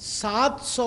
700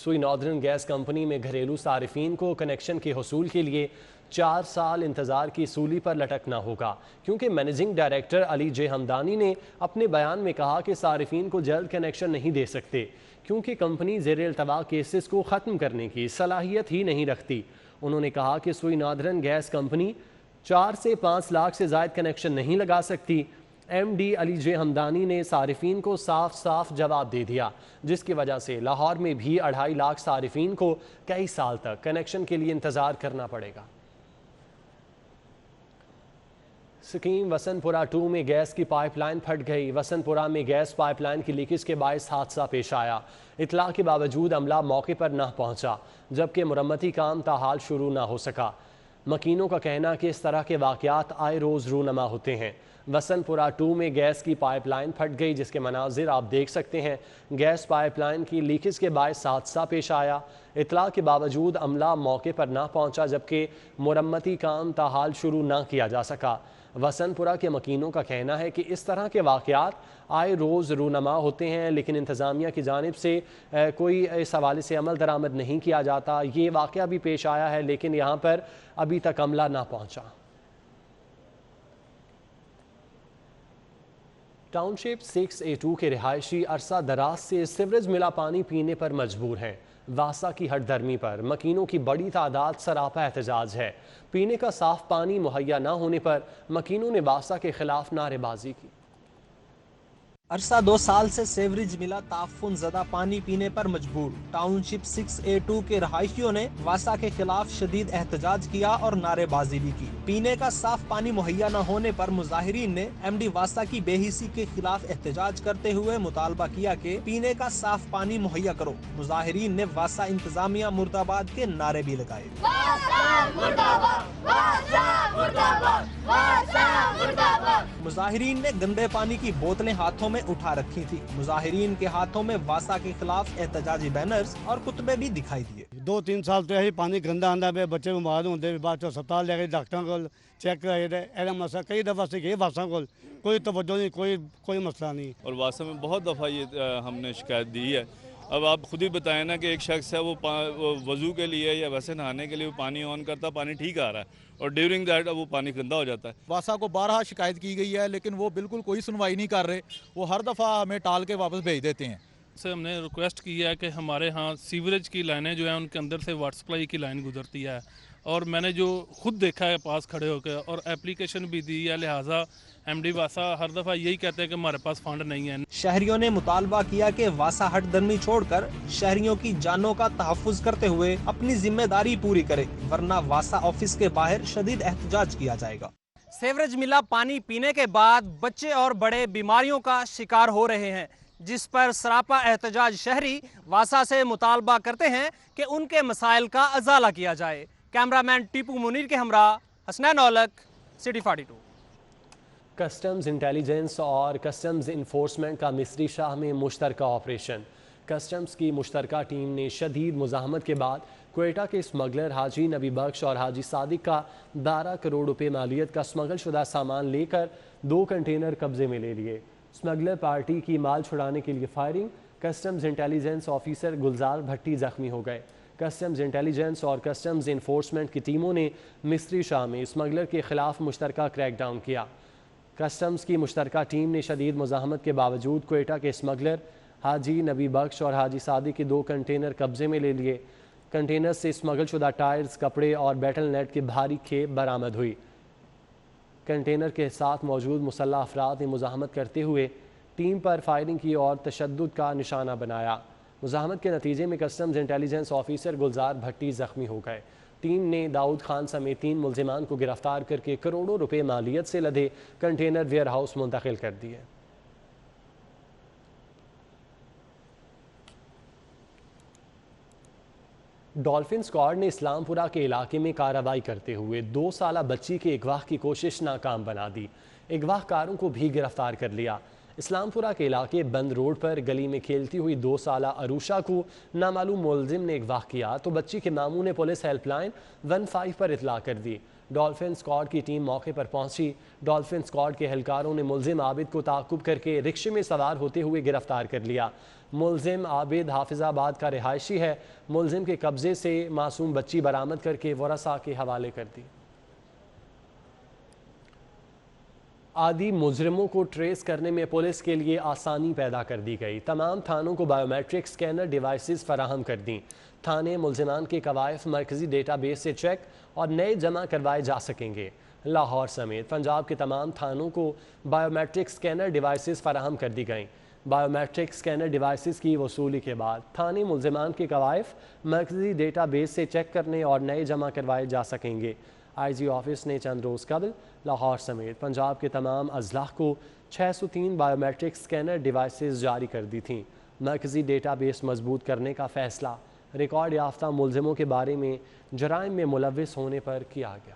سوئی northern gas company میں گھریلو صارفین کو کنیکشن کے حصول کے لیے 4 سال انتظار کی سولی پر لٹکنا ہوگا، کیونکہ مینیجنگ ڈائریکٹر علی جے ہمدانی نے اپنے بیان میں کہا کہ صارفین کو جلد کنیکشن نہیں دے سکتے کیونکہ کمپنی زیر التوا کیسز کو ختم کرنے کی صلاحیت ہی نہیں رکھتی۔ انہوں نے کہا کہ سوئی ناردرن گیس کمپنی 4 سے 5 لاکھ سے زائد کنیکشن نہیں لگا سکتی۔ ایم ڈی علی جے ہمدانی نے صارفین کو صاف جواب دے دیا، جس کی وجہ سے لاہور میں بھی 2.5 لاکھ صارفین کو کئی سال تک کنیکشن کے لیے انتظار کرنا پڑے گا۔ سکیم وسن پورہ 2 میں گیس کی پائپ لائن پھٹ گئی۔ وسن پورہ میں گیس پائپ لائن کی لیکیج کے باعث حادثہ پیش آیا۔ اطلاع کے باوجود عملہ موقع پر نہ پہنچا، جبکہ مرمتی کام تاحال شروع نہ ہو سکا۔ مکینوں کا کہنا کہ اس طرح کے واقعات آئے روز رونما ہوتے ہیں۔ وسن پورہ 2 میں گیس کی پائپ لائن پھٹ گئی، جس کے مناظر آپ دیکھ سکتے ہیں۔ گیس پائپ لائن کی لیکیج کے باعث حادثہ پیش آیا۔ اطلاع کے باوجود عملہ موقع پر نہ پہنچا، جبکہ مرمتی کام تاحال شروع نہ کیا جا سکا۔ وسن پورہ کے مکینوں کا کہنا ہے کہ اس طرح کے واقعات آئے روز رونما ہوتے ہیں، لیکن انتظامیہ کی جانب سے کوئی اس حوالے سے عمل درآمد نہیں کیا جاتا۔ یہ واقعہ بھی پیش آیا ہے، لیکن یہاں پر ابھی تک عملہ نہ پہنچا۔ ٹاؤن شپ 6A2 کے رہائشی عرصہ دراز سے سیوریج ملا پانی پینے پر مجبور ہیں۔ واسا کی ہٹ درمی پر مکینوں کی بڑی تعداد سراپا احتجاج ہے۔ پینے کا صاف پانی مہیا نہ ہونے پر مکینوں نے واسا کے خلاف نعرے بازی کی۔ عرصہ 2 سال سے سیوریج ملا تعفن زدہ پانی پینے پر مجبور۔ ٹاؤن شپ 6A2 کے رہائشیوں نے واسا کے خلاف شدید احتجاج کیا اور نعرے بازی بھی کی۔ پینے کا صاف پانی مہیا نہ ہونے پر مظاہرین نے ایم ڈی واسا کی بے حسی کے خلاف احتجاج کرتے ہوئے مطالبہ کیا کہ پینے کا صاف پانی مہیا کرو۔ مظاہرین نے واسا انتظامیہ مرد آباد کے نعرے بھی لگائے۔ مظاہرین نے گندے پانی کی بوتلیں ہاتھوں میں اٹھا رکھی تھی۔ مظاہرین کے ہاتھوں میں واسا کے خلاف احتجاجی بینرز اور کتبے بھی دکھائی دیے۔ 2-3 سال تو یہی پانی گندا آندا پہ، بچے بیمار ہوندے، بعد ہسپتال لے گئے، ڈاکٹر کو چیک کرائے تھے۔ ایسا مسئلہ کئی دفعہ سے گئے واسا کو، کوئی توجہ نہیں، کوئی مسئلہ نہیں۔ اور واسا میں بہت دفعہ یہ ہم نے شکایت دی ہے۔ اب آپ خود ہی بتائیں نا کہ ایک شخص ہے وہ وضو کے لیے یا ویسے نہانے کے لیے وہ پانی آن کرتا، پانی ٹھیک آ رہا ہے، اور ڈیورنگ دیٹ وہ پانی گندا ہو جاتا ہے۔ واسا کو بارہا شکایت کی گئی ہے، لیکن وہ بالکل کوئی سنوائی نہیں کر رہے، وہ ہر دفعہ ہمیں ٹال کے واپس بھیج دیتے ہیں۔ سے ہم نے ریکویسٹ کی ہے کہ ہمارے ہاں سیوریج کی لائنیں جو ہیں ان کے اندر سے واٹر سپلائی کی لائن گزرتی ہے، اور میں نے جو خود دیکھا ہے پاس کھڑے ہو کے اور اپلیکیشن بھی دی ہے، لہٰذا ایم ڈی واسا ہر دفعہ یہی کہتے ہیں کہ ہمارے پاس فنڈ نہیں ہے۔ شہریوں نے مطالبہ کیا کہ واسا ہٹ درمی چھوڑ کر شہریوں کی جانوں کا تحفظ کرتے ہوئے اپنی ذمہ داری پوری کرے، ورنہ واسا آفس کے باہر شدید احتجاج کیا جائے گا۔ سیوریج ملا پانی پینے کے بعد بچے اور بڑے بیماریوں کا شکار ہو رہے ہیں، جس پر سراپا احتجاج شہری واسا سے مطالبہ کرتے ہیں کہ ان کے مسائل کا ازالہ کیا جائے۔ کیمرامین ٹیپو منیر کے ہمراہ Hasnain Aulakh, city 42۔ Customs intelligence اور کسٹمز انفورسمنٹ کا مصری شاہ میں مشترکہ آپریشن۔ کسٹمز کی مشترکہ ٹیم نے شدید مزاحمت کے بعد کوئٹہ کے اسمگلر حاجی نبی بخش اور حاجی صادق کا 12 کروڑ روپے مالیت کا اسمگل شدہ سامان لے کر 2 کنٹینر قبضے میں لے لیے۔ اسمگلر پارٹی کی مال چھڑانے کے لیے فائرنگ، کسٹمز انٹیلیجنس آفیسر گلزار بھٹی زخمی ہو گئے۔ کسٹمز انٹیلیجنس اور کسٹمز انفورسمنٹ کی ٹیموں نے مصری شاہ میں اسمگلر کے خلاف مشترکہ کریک ڈاؤن کیا۔ کسٹمز کی مشترکہ ٹیم نے شدید مزاحمت کے باوجود کوئٹہ کے اسمگلر حاجی نبی بخش اور حاجی صادق کے 2 کنٹینر قبضے میں لے لیے۔ کنٹینر سے اسمگل شدہ ٹائرز، کپڑے اور بیٹل نیٹ کی بھاری کھیپ برآمد ہوئی۔ کنٹینر کے ساتھ موجود مسلح افراد نے مزاحمت کرتے ہوئے ٹیم پر فائرنگ کی اور تشدد کا نشانہ بنایا۔ مزاحمت کے نتیجے میں کسٹمز انٹیلیجنس آفیسر گلزار بھٹی زخمی ہو گئے۔ ٹیم نے داؤد خان سمیت 3 ملزمان کو گرفتار کر کے کروڑوں روپے مالیت سے لدے کنٹینر ویئر ہاؤس منتقل کر دیے۔ ڈولفن اسکواڈ نے اسلام پورہ کے علاقے میں کارروائی کرتے ہوئے 2 سالہ بچی کے اغوا کی کوشش ناکام بنا دی۔ اغوا کاروں کو بھی گرفتار کر لیا۔ اسلام پورہ کے علاقے بند روڈ پر گلی میں کھیلتی ہوئی 2 سالہ عروشہ کو نامعلوم ملزم نے اغوا کیا تو بچی کے ماموں نے پولیس ہیلپ لائن 15 پر اطلاع کر دی۔ ڈولفن اسکواڈ کی ٹیم موقع پر پہنچی۔ ڈولفن اسکواڈ کے اہلکاروں نے ملزم عابد کو تعاقب کر کے رکشے میں سوار ہوتے ہوئے گرفتار کر لیا۔ ملزم عابد حافظ آباد کا رہائشی ہے۔ ملزم کے قبضے سے معصوم بچی برآمد کر کے ورثاء کے حوالے کر دی۔ عادی مجرموں کو ٹریس کرنے میں پولیس کے لیے آسانی پیدا کر دی گئی۔ تمام تھانوں کو بائیو میٹرک سکینر ڈیوائسز فراہم کر دیں۔ تھانے ملزمان کے قوائف مرکزی ڈیٹا بیس سے چیک اور نئے جمع کروائے جا سکیں گے۔ لاہور سمیت پنجاب کے تمام تھانوں کو بائیو میٹرک سکینر ڈیوائسز فراہم کر دی گئیں۔ بائیو میٹرک سکینر ڈیوائسز کی وصولی کے بعد تھانے ملزمان کے قوائف مرکزی ڈیٹا بیس سے چیک کرنے اور نئے جمع کروائے جا سکیں گے۔ آئی جی آفس نے چند روز قبل لاہور سمیت پنجاب کے تمام اضلاع کو 603 بائیو میٹرک سکینر ڈیوائسز جاری کر دی تھیں۔ مرکزی ڈیٹا بیس مضبوط کرنے کا فیصلہ ریکارڈ یافتہ ملزموں کے بارے میں جرائم میں ملوث ہونے پر کیا گیا۔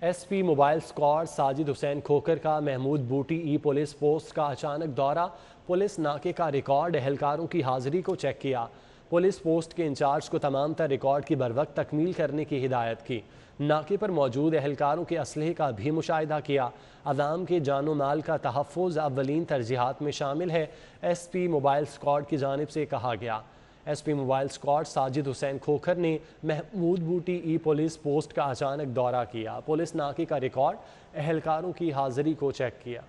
S P mobile squad Sajid Hussain Khokhar کا محمود بوٹی ای پولیس پوسٹ کا اچانک دورہ۔ پولیس ناکے کا ریکارڈ اہلکاروں کی حاضری کو چیک کیا۔ پولیس پوسٹ کے انچارج کو تمام تر ریکارڈ کی بروقت تکمیل کرنے کی ہدایت کی۔ ناکے پر موجود اہلکاروں کے اسلحے کا بھی مشاہدہ کیا۔ عوام کے جان و مال کا تحفظ اولین ترجیحات میں شامل ہے، ایس پی موبائل اسکواڈ کی جانب سے کہا گیا۔ S P mobile squad Sajid Hussain Khokhar نے محمود بوٹی ای پولیس پوسٹ کا اچانک دورہ کیا۔ پولیس ناکے کا ریکارڈ اہلکاروں کی حاضری کو چیک کیا۔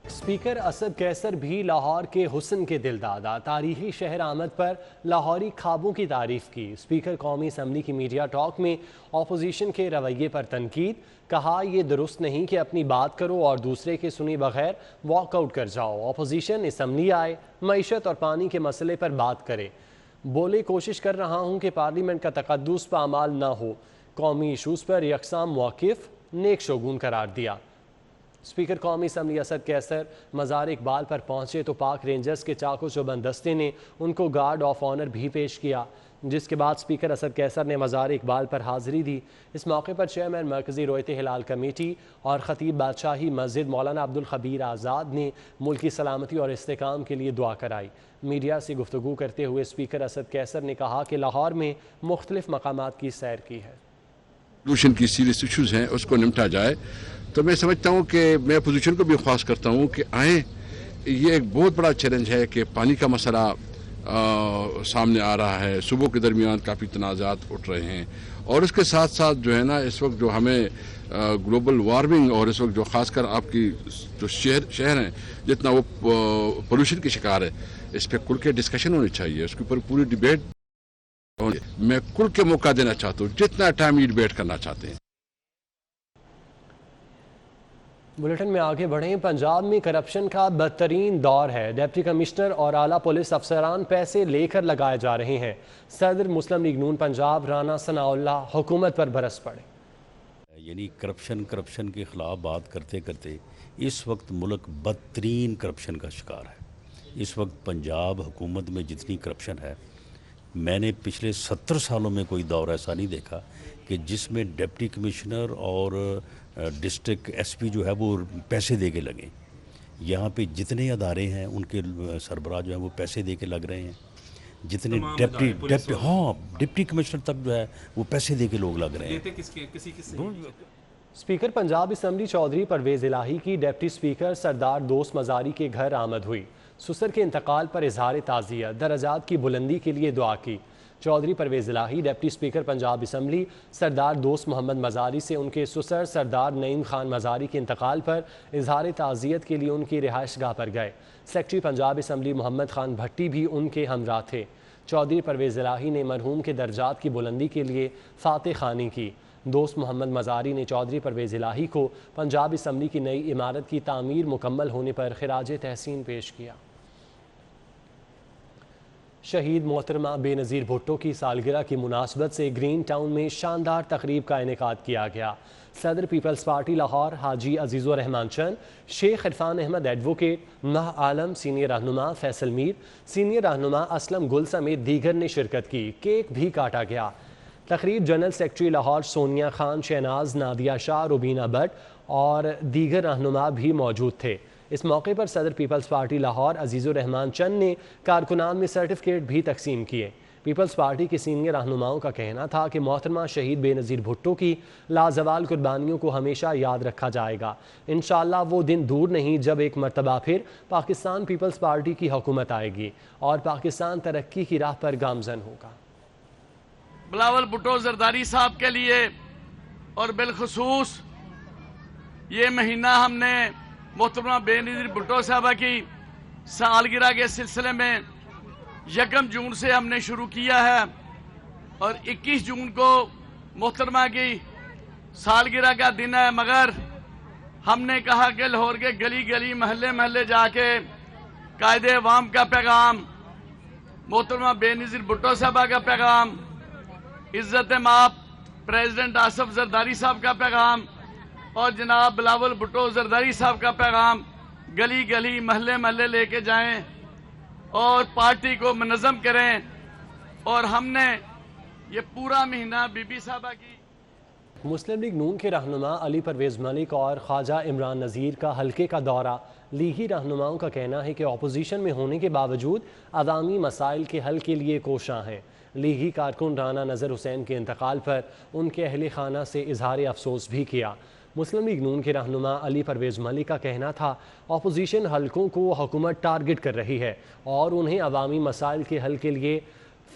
اسپیکر اسد کیسر بھی لاہور کے حسن کے دل دادا۔ تاریخی شہر آمد پر لاہوری خوابوں کی تعریف کی۔ اسپیکر قومی اسمبلی کی میڈیا ٹاک میں اپوزیشن کے رویے پر تنقید، کہا یہ درست نہیں کہ اپنی بات کرو اور دوسرے کے سنی بغیر واک آؤٹ کر جاؤ۔ اپوزیشن اسمبلی آئے، معیشت اور پانی کے مسئلے پر بات کرے۔ بولے کوشش کر رہا ہوں کہ پارلیمنٹ کا تقدس پامال نہ ہو۔ قومی ایشوز پر یکساں موقف نیک شگون قرار دیا۔ اسپیکر قومی اسمبلی اسد کیسر مزار اقبال پر پہنچے تو پاک رینجرز کے چاق و چوبند دستے نے ان کو گارڈ آف آنر بھی پیش کیا، جس کے بعد اسپیکر اسد کیسر نے مزار اقبال پر حاضری دی۔ اس موقع پر چیئرمین مرکزی رویت ہلال کمیٹی اور خطیب بادشاہی مسجد مولانا عبدالخبیر آزاد نے ملک کی سلامتی اور استحکام کے لیے دعا کرائی۔ میڈیا سے گفتگو کرتے ہوئے اسپیکر اسد کیسر نے کہا کہ لاہور میں مختلف مقامات کی سیر کی ہے۔ پولوشن کی سیریس ایشوز ہیں اس کو نمٹا جائے، تو میں سمجھتا ہوں کہ میں اپوزیشن کو بھی خواہش کرتا ہوں کہ آئیں۔ یہ ایک بہت بڑا چیلنج ہے کہ پانی کا مسئلہ سامنے آ رہا ہے، صوبوں کے درمیان کافی تنازعات اٹھ رہے ہیں، اور اس کے ساتھ ساتھ جو ہے نا اس وقت جو ہمیں گلوبل وارمنگ اور اس وقت جو خاص کر آپ کی جو شہر ہیں جتنا وہ پولوشن کی شکار ہے، اس پہ کھل کے ڈسکشن ہونی چاہیے، اس کے اوپر پوری ڈیبیٹ۔ میں کھل کے موقع دینا چاہتا ہوں جتنا ٹائم یہ ڈیبیٹ کرنا چاہتے ہیں۔ بلیٹن میں آگے بڑھیں۔ پنجاب میں کرپشن کا بدترین دور ہے۔ ڈپٹی کمشنر اور اعلیٰ پولیس افسران پیسے لے کر لگائے جا رہے ہیں۔ صدر مسلم لیگ نون پنجاب رانا ثناء اللہ حکومت پر برس پڑے۔ یعنی کرپشن کے خلاف بات کرتے کرتے اس وقت ملک بدترین کرپشن کا شکار ہے۔ اس وقت پنجاب حکومت میں جتنی کرپشن ہے، میں نے پچھلے 70 سالوں میں کوئی دور ایسا نہیں دیکھا کہ جس میں ڈپٹی کمشنر اور ڈسٹرکٹ ایس پی جو ہے وہ پیسے دے کے لگیں۔ یہاں پہ جتنے ادارے ہیں ان کے سربراہ جو ہیں وہ پیسے دے کے لگ رہے ہیں، جتنے ڈپٹی کمشنر تک جو ہے وہ پیسے دے کے لوگ لگ رہے ہیں۔ اسپیکر پنجاب اسمبلی چودھری پرویز الہی کی ڈپٹی اسپیکر سردار دوست مزاری کے گھر آمد ہوئی۔ سسر کے انتقال پر اظہار تعزیت، درجات کی بلندی کے لیے دعا کی۔ چودھری پرویز الہی ڈپٹی اسپیکر پنجاب اسمبلی سردار دوست محمد مزاری سے ان کے سسر سردار نعیم خان مزاری کے انتقال پر اظہار تعزیت کے لیے ان کی رہائش گاہ پر گئے۔ سیکرٹری پنجاب اسمبلی محمد خان بھٹی بھی ان کے ہمراہ تھے۔ چودھری پرویز الہی نے مرحوم کے درجات کی بلندی کے لیے فاتح خوانی کی۔ دوست محمد مزاری نے چودھری پرویز الہی کو پنجاب اسمبلی کی نئی عمارت کی تعمیر مکمل ہونے پر خراج تحسین پیش کیا۔ شہید محترمہ بے نظیر بھٹو کی سالگرہ کی مناسبت سے گرین ٹاؤن میں شاندار تقریب کا انعقاد کیا گیا۔ صدر پیپلز پارٹی لاہور حاجی عزیز الرحمان چند، شیخ عرفان احمد ایڈوکیٹ، ماہ عالم سینئر رہنما فیصل میر، سینئر رہنما اسلم گل سمیت دیگر نے شرکت کی۔ کیک بھی کاٹا گیا۔ تقریب جنرل سیکرٹری لاہور سونیا خان، شہناز، نادیہ شاہ، روبینہ بٹ اور دیگر رہنما بھی موجود تھے۔ اس موقع پر صدر پیپلز پارٹی لاہور عزیز الرحمان چند نے کارکنان میں سرٹیفکیٹ بھی تقسیم کیے۔ پیپلز پارٹی کے سینئر رہنماؤں کا کہنا تھا کہ محترمہ شہید بے نظیر بھٹو کی لازوال قربانیوں کو ہمیشہ یاد رکھا جائے گا۔ انشاءاللہ وہ دن دور نہیں جب ایک مرتبہ پھر پاکستان پیپلز پارٹی کی حکومت آئے گی اور پاکستان ترقی کی راہ پر گامزن ہوگا۔ بلاول بھٹو زرداری صاحب کے لیے اور بالخصوص یہ مہینہ ہم نے محترمہ بے نظیر بھٹو صاحبہ کی سالگرہ کے سلسلے میں 1 جون سے ہم نے شروع کیا ہے اور 21 جون کو محترمہ کی سالگرہ کا دن ہے، مگر ہم نے کہا کہ لاہور کے گلی گلی محلے محلے جا کے قائد عوام کا پیغام، محترمہ بے نظیر بھٹو صاحبہ کا پیغام، عزت مآب پریزیڈنٹ آصف زرداری صاحب کا پیغام اور جناب بلاول بھٹو زرداری صاحب کا پیغام گلی گلی محلے محلے لے کے جائیں اور پارٹی کو منظم کریں۔ اور ہم نے یہ پورا مہینہ بی بی صاحبہ کی مسلم لیگ نون کے رہنما علی پرویز ملک اور خواجہ عمران نذیر کا حلقے کا دورہ۔ لیگی رہنماؤں کا کہنا ہے کہ اپوزیشن میں ہونے کے باوجود عوامی مسائل کے حل کے لیے کوشاں ہیں۔ لیگی کارکن رانا نظر حسین کے انتقال پر ان کے اہل خانہ سے اظہار افسوس بھی کیا۔ مسلم لیگ نون کے رہنما علی پرویز ملک کا کہنا تھا اپوزیشن حلقوں کو حکومت ٹارگٹ کر رہی ہے اور انہیں عوامی مسائل کے حل کے لیے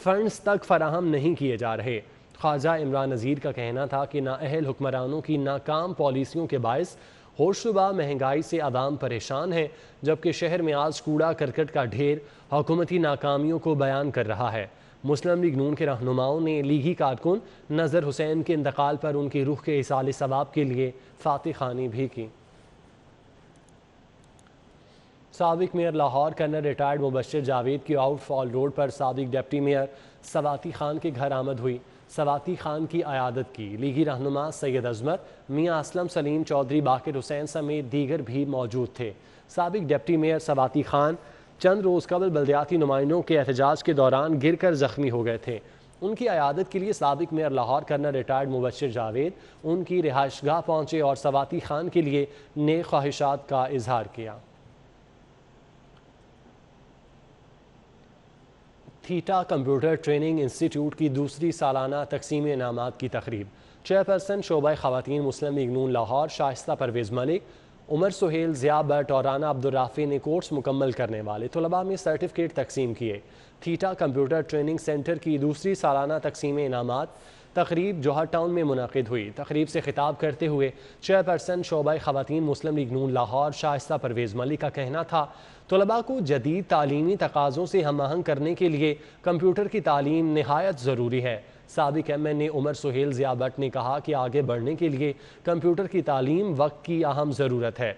فنڈز تک فراہم نہیں کیے جا رہے۔ خواجہ عمران نذیر کا کہنا تھا کہ نااہل حکمرانوں کی ناکام پالیسیوں کے باعث ہوش ربا مہنگائی سے عوام پریشان ہے، جبکہ شہر میں آج کوڑا کرکٹ کا ڈھیر حکومتی ناکامیوں کو بیان کر رہا ہے۔ مسلم لیگ نون کے رہنماؤں نے لیگی کارکن نظر حسین کے انتقال پر ان کی روح کے ایصال ثواب کے لیے فاتح خوانی بھی کی۔ سابق میئر لاہور کرنل ریٹائرڈ مبشر جاوید کی آؤٹ فال روڈ پر سابق ڈپٹی میئر سواتی خان کے گھر آمد ہوئی۔ سواتی خان کی عیادت کی۔ لیگی رہنما سید عظمت، میاں اسلم سلیم چودھری، باقر حسین سمیت دیگر بھی موجود تھے۔ سابق ڈپٹی میئر سواتی خان چند روز قبل بلدیاتی نمائندوں کے احتجاج کے دوران گر کر زخمی ہو گئے تھے۔ ان کی عیادت کے لیے سابق میئر لاہور کرنل ریٹائرڈ مبشر جاوید ان کی رہائش گاہ پہنچے اور سواتی خان کے لیے نیک خواہشات کا اظہار کیا۔ تھیٹا کمپیوٹر ٹریننگ انسٹیٹیوٹ کی دوسری سالانہ تقسیم انعامات کی تقریب۔ چیئرپرسن شعبہ خواتین مسلم لیگ نون لاہور شائستہ پرویز ملک، عمر سہیل، ضیاء بٹ اور رانا عبدالرافع نے کورس مکمل کرنے والے طلباء میں سرٹیفکیٹ تقسیم کیے۔ تھیٹا کمپیوٹر ٹریننگ سینٹر کی دوسری سالانہ تقسیم انعامات تقریب جوہر ٹاؤن میں منعقد ہوئی۔ تقریب سے خطاب کرتے ہوئے چیئرپرسن شعبہ خواتین مسلم لیگ نون لاہور شائستہ پرویز ملک کا کہنا تھا طلباء کو جدید تعلیمی تقاضوں سے ہم آہنگ کرنے کے لیے کمپیوٹر کی تعلیم نہایت ضروری ہے۔ سابق M N A Umar Sohail, Zia Butt نے کہا کہ آگے بڑھنے کے لیے کمپیوٹر کی تعلیم وقت کی اہم ضرورت ہے۔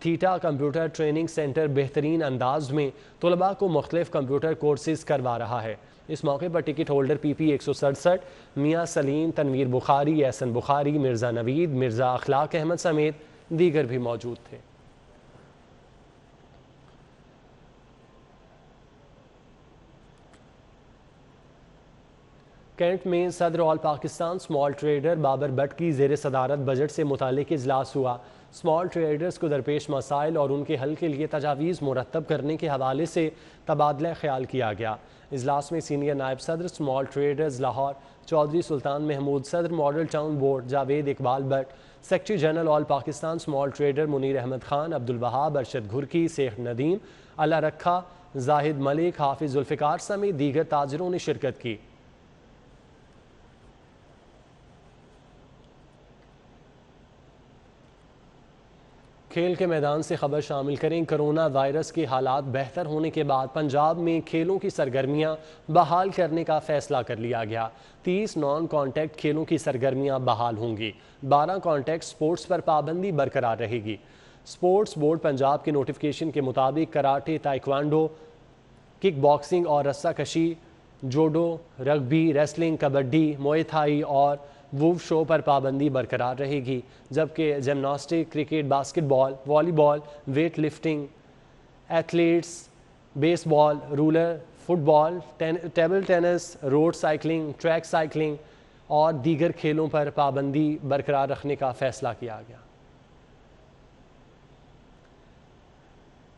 تھیٹا کمپیوٹر ٹریننگ سینٹر بہترین انداز میں طلباء کو مختلف کمپیوٹر کورسز کروا رہا ہے۔ اس موقع پر ٹکٹ ہولڈر پی پی 167 میاں سلیم، تنویر بخاری، احسن بخاری، مرزا نوید، مرزا اخلاق احمد سمیت دیگر بھی موجود تھے۔ کینٹ میں صدر all Pakistan small trader Babar Butt کی زیر صدارت بجٹ سے متعلق اجلاس ہوا۔ سمال ٹریڈرز کو درپیش مسائل اور ان کے حل کے لیے تجاویز مرتب کرنے کے حوالے سے تبادلہ خیال کیا گیا۔ اجلاس میں سینئر نائب صدر سمال ٹریڈرز لاہور چودھری سلطان محمود، صدر model town board Javed Iqbal Butt, secretary general all Pakistan small trader Munir Ahmed Khan, Abdul Wahab, Arshad Ghurki, Sheikh Nadeem, اللہ رکھا، زاہد ملک، حافظ ذوالفقار سمیت دیگر تاجروں نے شرکت کی۔ کھیل کے میدان سے خبر شامل کریں۔ کرونا وائرس کے حالات بہتر ہونے کے بعد پنجاب میں کھیلوں کی سرگرمیاں بحال کرنے کا فیصلہ کر لیا گیا۔ 30 نان کانٹیکٹ کھیلوں کی سرگرمیاں بحال ہوں گی۔ 12 کانٹیکٹ سپورٹس پر پابندی برقرار رہے گی۔ سپورٹس بورڈ پنجاب کے نوٹیفیکیشن کے مطابق کراٹے، تائیکوانڈو، کک باکسنگ اور رسہ کشی، judo, rugby, wrestling, kabaddi, Muay Thai اور ووو شو پر پابندی برقرار رہے گی، جبکہ gymnastic, cricket, basketball, volleyball, weightlifting, athletes, baseball, roller, football, table tennis, road cycling, track cycling, اور دیگر کھیلوں پر پابندی برقرار رکھنے کا فیصلہ کیا گیا۔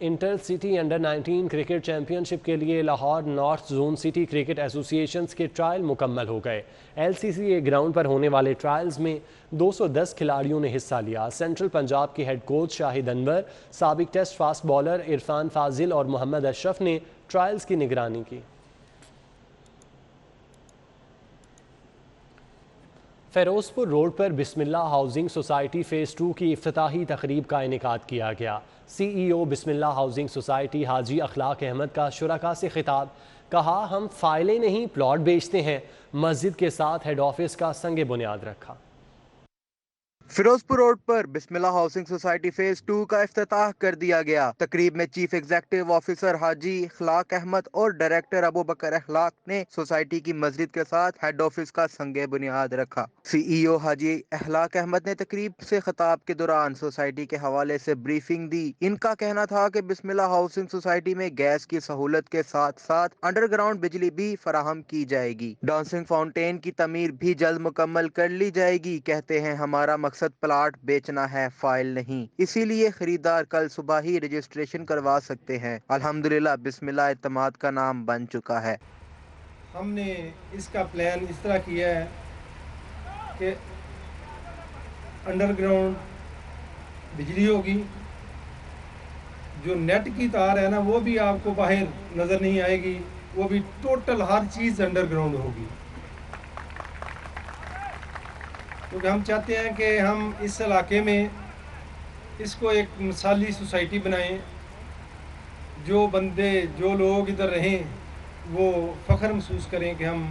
Inter city under 19 cricket championship کے لیے Lahore north zone city cricket associations کے ٹرائل مکمل ہو گئے۔ LCCA گراؤنڈ پر ہونے والے ٹرائلز میں 210 کھلاڑیوں نے حصہ لیا۔ سینٹرل پنجاب کے ہیڈ کوچ شاہد انور، سابق ٹیسٹ فاسٹ بالر عرفان فاضل اور محمد اشرف نے ٹرائلز کی نگرانی کی۔ فیروز پور روڈ پر بسم اللہ ہاؤسنگ سوسائٹی فیز 2 کی افتتاحی تقریب کا انعقاد کیا گیا۔ CEO بسم اللہ ہاؤسنگ سوسائٹی حاجی اخلاق احمد کا شرکاء سے خطاب، کہا ہم فائلیں نہیں پلاٹ بیچتے ہیں، مسجد کے ساتھ ہیڈ آفس کا سنگ بنیاد رکھا۔ فیروز پور روڈ پر بسم اللہ ہاؤسنگ سوسائٹی فیز 2 کا افتتاح کر دیا گیا۔ تقریب میں چیف ایگزیکٹو آفیسر حاجی اخلاق احمد اور ڈائریکٹر ابو بکر اخلاق نے سوسائٹی کی مسجد کے ساتھ ہیڈ آفس کا سنگ بنیاد رکھا۔ CEO حاجی اخلاق احمد نے تقریب سے خطاب کے دوران سوسائٹی کے حوالے سے بریفنگ دی۔ ان کا کہنا تھا کہ بسم اللہ ہاؤسنگ سوسائٹی میں گیس کی سہولت کے ساتھ ساتھ انڈر گراؤنڈ بجلی بھی فراہم کی جائے گی۔ ڈانسنگ فاؤنٹین کی تعمیر بھی جلد مکمل کر لی جائے گی۔ کہتے ہیں ہمارا مقصد پلاٹ بیچنا ہے، فائل نہیں، اسی لیے خریدار کل صبح ہی رجسٹریشن کروا سکتے ہیں۔ الحمدللہ بسم اللہ اعتماد کا نام بن چکا ہے۔ ہم نے اس کا پلان اس طرح کیا ہے کہ انڈر گراؤنڈ بجلی ہوگی، جو نیٹ کی تار ہے نا وہ بھی آپ کو باہر نظر نہیں آئے گی، وہ بھی ٹوٹل ہر چیز انڈر گراؤنڈ ہوگی، کیونکہ ہم چاہتے ہیں کہ ہم اس علاقے میں اس کو ایک مثالی سوسائٹی بنائیں، جو بندے جو لوگ ادھر رہیں وہ فخر محسوس کریں کہ ہم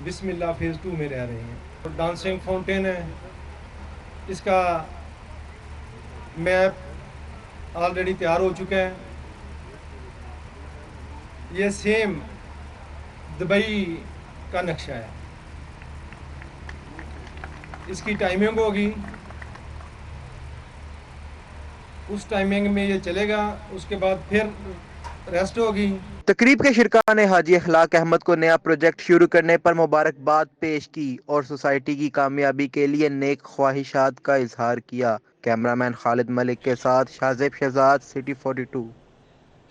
بسم اللہ فیز 2 میں رہ رہے ہیں۔ ڈانسنگ فاؤنٹین ہے، اس کا میپ آلریڈی تیار ہو چکا ہے، یہ سیم دبئی کا نقشہ ہے۔ اس کی ٹائمنگ ہوگی، اس ٹائمنگ میں یہ چلے گا، اس کے بعد پھر ریسٹ ہوگی۔ تقریب کے شرکاء نے حاجی اخلاق احمد کو نیا پروجیکٹ شروع کرنے پر مبارکباد پیش کی اور سوسائٹی کی کامیابی کے لیے نیک خواہشات کا اظہار کیا۔ کیمرامین خالد ملک کے ساتھ شاہزیب شہزاد، سٹی 42۔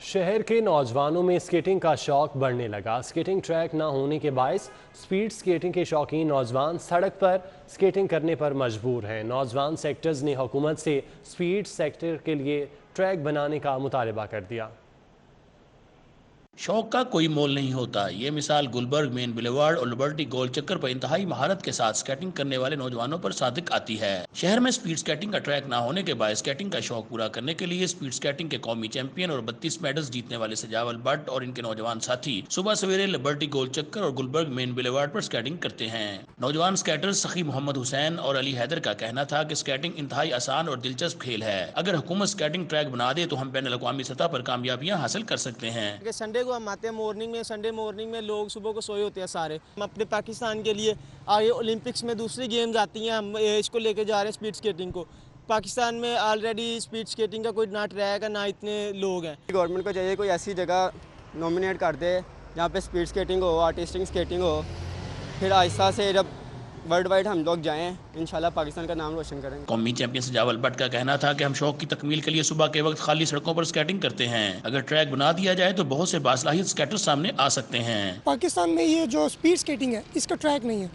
شہر کے نوجوانوں میں سکیٹنگ کا شوق بڑھنے لگا۔ سکیٹنگ ٹریک نہ ہونے کے باعث سپیڈ سکیٹنگ کے شوقین نوجوان سڑک پر سکیٹنگ کرنے پر مجبور ہیں۔ نوجوان سیکٹرز نے حکومت سے سپیڈ سیکٹر کے لیے ٹریک بنانے کا مطالبہ کر دیا۔ شوق کا کوئی مول نہیں ہوتا، یہ مثال گلبرگ مین بلیوارڈ اور لبرٹی گول چکر پر انتہائی مہارت کے ساتھ سکیٹنگ کرنے والے نوجوانوں پر صادق آتی ہے۔ شہر میں سپیڈ سکیٹنگ کا ٹریک نہ ہونے کے باعث سکیٹنگ کا شوق پورا کرنے کے لیے سپیڈ سکیٹنگ کے قومی چیمپئن اور 32 میڈلز جیتنے والے سجاول بٹ اور ان کے نوجوان ساتھی صبح سویرے لبرٹی گول چکر اور گلبرگ مین بلیوارڈ پر سکیٹنگ کرتے ہیں۔ نوجوان سکیٹر سخی محمد حسین اور علی حیدر کا کہنا تھا کہ سکیٹنگ انتہائی آسان اور دلچسپ کھیل ہے، اگر حکومت سکیٹنگ ٹریک بنا دے تو ہم بین الاقوامی سطح پر کامیابیاں حاصل کر سکتے ہیں۔ سنڈے کو ہم آتے ہیں سنڈے مارننگ میں لوگ صبح کو سوئے ہوتے ہیں سارے۔ ہم اپنے پاکستان کے لیے آگے اولمپکس میں دوسری گیمز آتی ہیں، ہم اس کو لے کے جا رہے ہیں سپیڈ سکیٹنگ کو۔ پاکستان میں آلریڈی سپیڈ سکیٹنگ کا کوئی نہ ٹریک ہے نہ اتنے لوگ ہیں۔ گورنمنٹ کو چاہیے کوئی ایسی جگہ نومینیٹ کر دے جہاں پہ سپیڈ سکیٹنگ ہو، آرٹسٹک سکیٹنگ ہو، پھر آہستہ سے جب ورلڈ وائڈ ہم لوگ جائیں انشاءاللہ پاکستان کا نام روشن کریں گے۔ قومی چیمپئن سجاول بٹ کا کہنا تھا کہ ہم شوق کی تکمیل کے لیے صبح کے وقت خالی سڑکوں پر سکیٹنگ کرتے ہیں، اگر ٹریک بنا دیا جائے تو بہت سے باصلاحیت سکیٹر سامنے آ سکتے ہیں۔ پاکستان میں یہ جو سپیڈ سکیٹنگ ہے اس کا ٹریک نہیں ہے،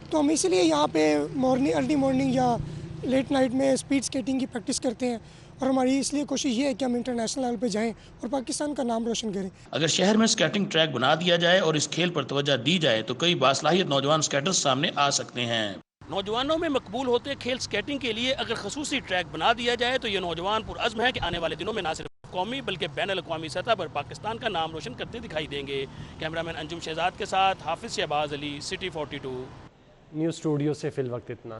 تو ہم اسی لیے یہاں پہ ارلی مارننگ یا لیٹ نائٹ میں سپیڈ سکیٹنگ کی پریکٹس کرتے ہیں، اور ہماری اس لیے کوشش یہ ہے کہ ہم انٹرنیشنل لیول پہ جائیں اور پاکستان کا نام روشن کریں۔ اگر شہر میں سکیٹنگ ٹریک بنا دیا جائے اور اس کھیل پر توجہ دی جائے تو کئی باصلاحیت نوجوان سکیٹرز سامنے آ سکتے ہیں۔ نوجوانوں میں مقبول ہوتے کھیل سکیٹنگ کے لیے اگر خصوصی ٹریک بنا دیا جائے تو یہ نوجوان پرعزم ہے کہ آنے والے دنوں میں نہ صرف قومی بلکہ بین الاقوامی سطح پر پاکستان کا نام روشن کرتے دکھائی دیں گے۔ کیمرامین انجم شہزاد کے ساتھ حافظ شہباز علی، سٹی 42۔ نیوز اسٹوڈیو سے فی الوقت اتنا۔